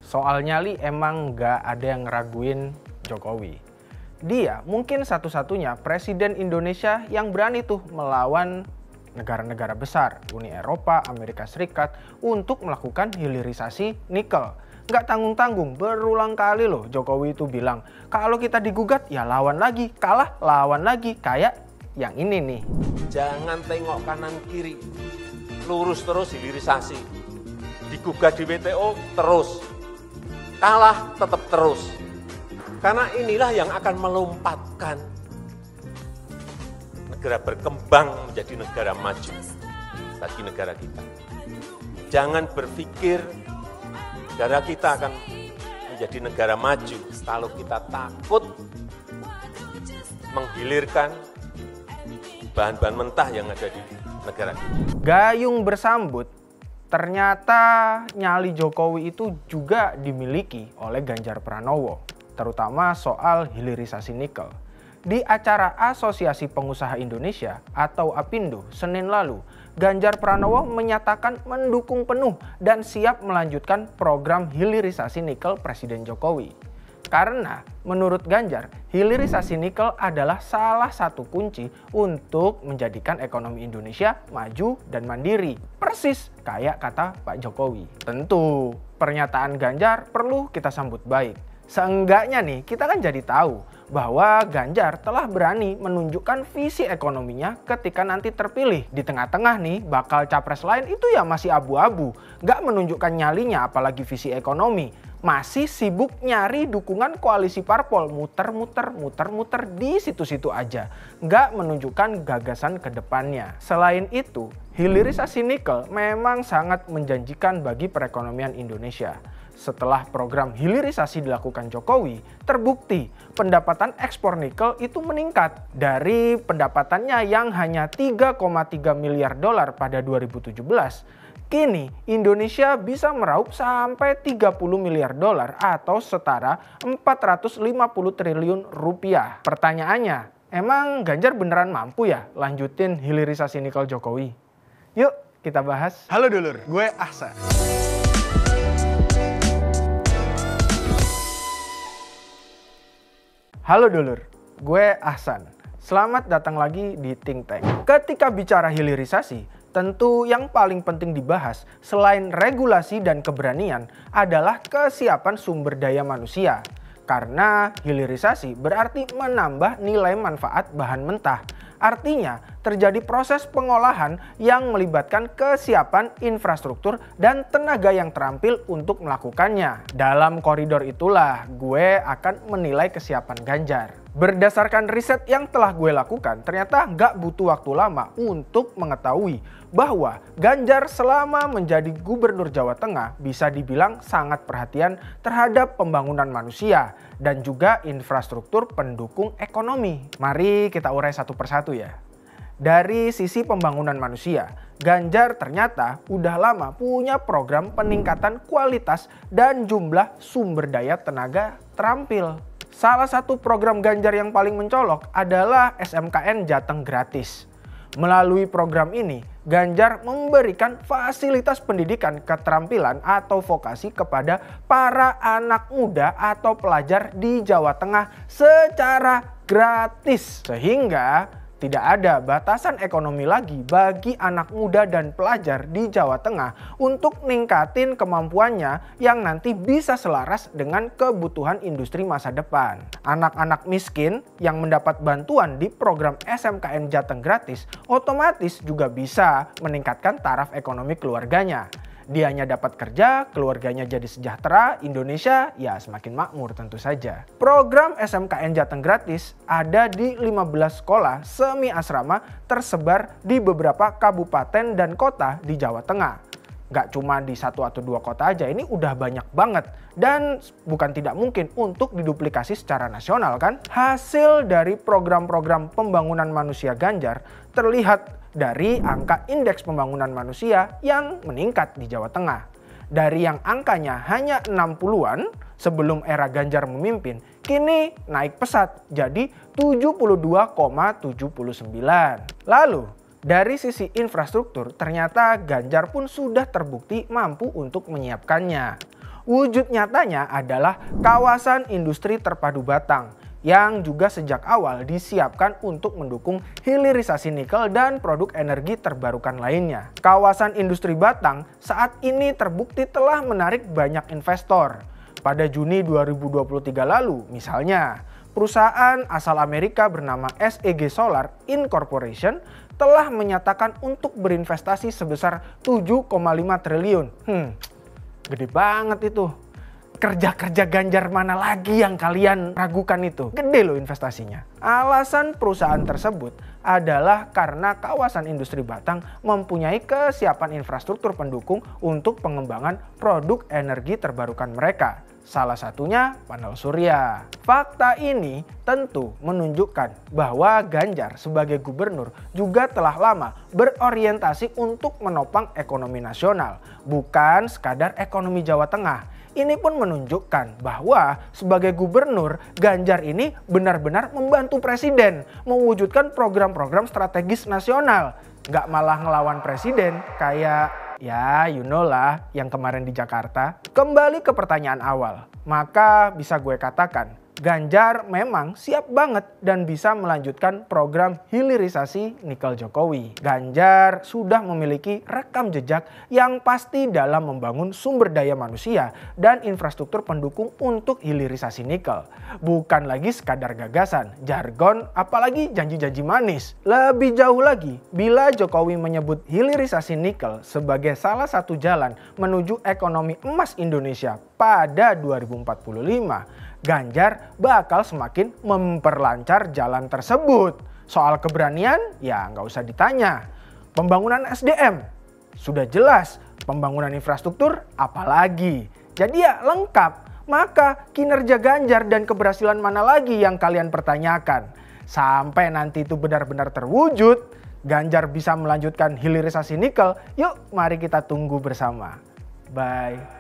Soal nyali emang nggak ada yang ngeraguin Jokowi. Dia mungkin satu-satunya presiden Indonesia yang berani tuh melawan negara-negara besar, Uni Eropa, Amerika Serikat untuk melakukan hilirisasi nikel. Nggak tanggung-tanggung, berulang kali loh Jokowi itu bilang, kalau kita digugat ya lawan lagi, kalah lawan lagi, kayak yang ini nih. Jangan tengok kanan kiri, lurus terus hilirisasi. Digugat di WTO terus, kalah tetap terus. Karena inilah yang akan melompatkan negara berkembang menjadi negara maju bagi negara kita. Jangan berpikir negara kita akan menjadi negara maju kalau kita takut menghilirkan bahan-bahan mentah yang ada di negara kita. Gayung bersambut, ternyata nyali Jokowi itu juga dimiliki oleh Ganjar Pranowo, terutama soal hilirisasi nikel. Di acara Asosiasi Pengusaha Indonesia atau APindo Senin lalu, Ganjar Pranowo menyatakan mendukung penuh dan siap melanjutkan program hilirisasi nikel Presiden Jokowi. Karena menurut Ganjar, hilirisasi nikel adalah salah satu kunci untuk menjadikan ekonomi Indonesia maju dan mandiri. Persis kayak kata Pak Jokowi. Tentu, pernyataan Ganjar perlu kita sambut baik. Seenggaknya nih, kita kan jadi tahu bahwa Ganjar telah berani menunjukkan visi ekonominya ketika nanti terpilih. Di tengah-tengah nih, bakal capres lain itu ya masih abu-abu. Nggak menunjukkan nyalinya apalagi visi ekonomi. Masih sibuk nyari dukungan koalisi parpol, muter-muter di situ-situ aja. Nggak menunjukkan gagasan ke depannya. Selain itu, hilirisasi nikel memang sangat menjanjikan bagi perekonomian Indonesia. Setelah program hilirisasi dilakukan Jokowi, terbukti pendapatan ekspor nikel itu meningkat. Dari pendapatannya yang hanya 3,3 miliar dolar pada 2017, kini Indonesia bisa meraup sampai 30 miliar dolar atau setara 450 triliun rupiah. Pertanyaannya, emang Ganjar beneran mampu ya lanjutin hilirisasi nikel Jokowi? Yuk kita bahas. Halo dulur, gue Ahsan. Halo dulur, gue Ahsan. Selamat datang lagi di Think Tank. Ketika bicara hilirisasi, tentu yang paling penting dibahas selain regulasi dan keberanian adalah kesiapan sumber daya manusia. Karena hilirisasi berarti menambah nilai manfaat bahan mentah. Artinya terjadi proses pengolahan yang melibatkan kesiapan infrastruktur dan tenaga yang terampil untuk melakukannya. Dalam koridor itulah gue akan menilai kesiapan Ganjar. Berdasarkan riset yang telah gue lakukan, ternyata nggak butuh waktu lama untuk mengetahui bahwa Ganjar selama menjadi Gubernur Jawa Tengah bisa dibilang sangat perhatian terhadap pembangunan manusia dan juga infrastruktur pendukung ekonomi. Mari kita urai satu persatu ya. Dari sisi pembangunan manusia, Ganjar ternyata udah lama punya program peningkatan kualitas dan jumlah sumber daya tenaga terampil. Salah satu program Ganjar yang paling mencolok adalah SMKN Jateng Gratis. Melalui program ini, Ganjar memberikan fasilitas pendidikan keterampilan atau vokasi kepada para anak muda atau pelajar di Jawa Tengah secara gratis. Sehingga tidak ada batasan ekonomi lagi bagi anak muda dan pelajar di Jawa Tengah untuk ningkatin kemampuannya yang nanti bisa selaras dengan kebutuhan industri masa depan. Anak-anak miskin yang mendapat bantuan di program SMKN Jateng Gratis otomatis juga bisa meningkatkan taraf ekonomi keluarganya. Dianya dapat kerja, keluarganya jadi sejahtera, Indonesia ya semakin makmur tentu saja. Program SMKN Jateng Gratis ada di 15 sekolah semi asrama tersebar di beberapa kabupaten dan kota di Jawa Tengah. Gak cuma di 1 atau 2 kota aja, ini udah banyak banget. Dan bukan tidak mungkin untuk diduplikasi secara nasional kan. Hasil dari program-program pembangunan manusia Ganjar terlihat dari angka indeks pembangunan manusia yang meningkat di Jawa Tengah. Dari yang angkanya hanya 60-an sebelum era Ganjar memimpin, kini naik pesat jadi 72,79. Lalu, dari sisi infrastruktur ternyata Ganjar pun sudah terbukti mampu untuk menyiapkannya. Wujud nyatanya adalah kawasan industri terpadu Batang yang juga sejak awal disiapkan untuk mendukung hilirisasi nikel dan produk energi terbarukan lainnya. Kawasan industri Batang saat ini terbukti telah menarik banyak investor. Pada Juni 2023 lalu misalnya, perusahaan asal Amerika bernama SEG Solar Incorporation telah menyatakan untuk berinvestasi sebesar 7,5 triliun. Gede banget itu. Kerja-kerja Ganjar mana lagi yang kalian ragukan itu? Gede loh investasinya. Alasan perusahaan tersebut adalah karena kawasan industri Batang mempunyai kesiapan infrastruktur pendukung untuk pengembangan produk energi terbarukan mereka. Salah satunya panel surya. Fakta ini tentu menunjukkan bahwa Ganjar sebagai gubernur juga telah lama berorientasi untuk menopang ekonomi nasional, bukan sekadar ekonomi Jawa Tengah. Ini pun menunjukkan bahwa sebagai gubernur, Ganjar ini benar-benar membantu presiden mewujudkan program-program strategis nasional. Nggak malah ngelawan presiden kayak ya you know lah yang kemarin di Jakarta. Kembali ke pertanyaan awal, maka bisa gue katakan Ganjar memang siap banget dan bisa melanjutkan program hilirisasi nikel Jokowi. Ganjar sudah memiliki rekam jejak yang pasti dalam membangun sumber daya manusia dan infrastruktur pendukung untuk hilirisasi nikel. Bukan lagi sekadar gagasan, jargon, apalagi janji-janji manis. Lebih jauh lagi, bila Jokowi menyebut hilirisasi nikel sebagai salah satu jalan menuju ekonomi emas Indonesia pada 2045, Ganjar bakal semakin memperlancar jalan tersebut. Soal keberanian ya nggak usah ditanya. Pembangunan SDM sudah jelas, pembangunan infrastruktur apalagi. Jadi ya lengkap. Maka kinerja Ganjar dan keberhasilan mana lagi yang kalian pertanyakan? Sampai nanti itu benar-benar terwujud, Ganjar bisa melanjutkan hilirisasi nikel, yuk mari kita tunggu bersama. Bye.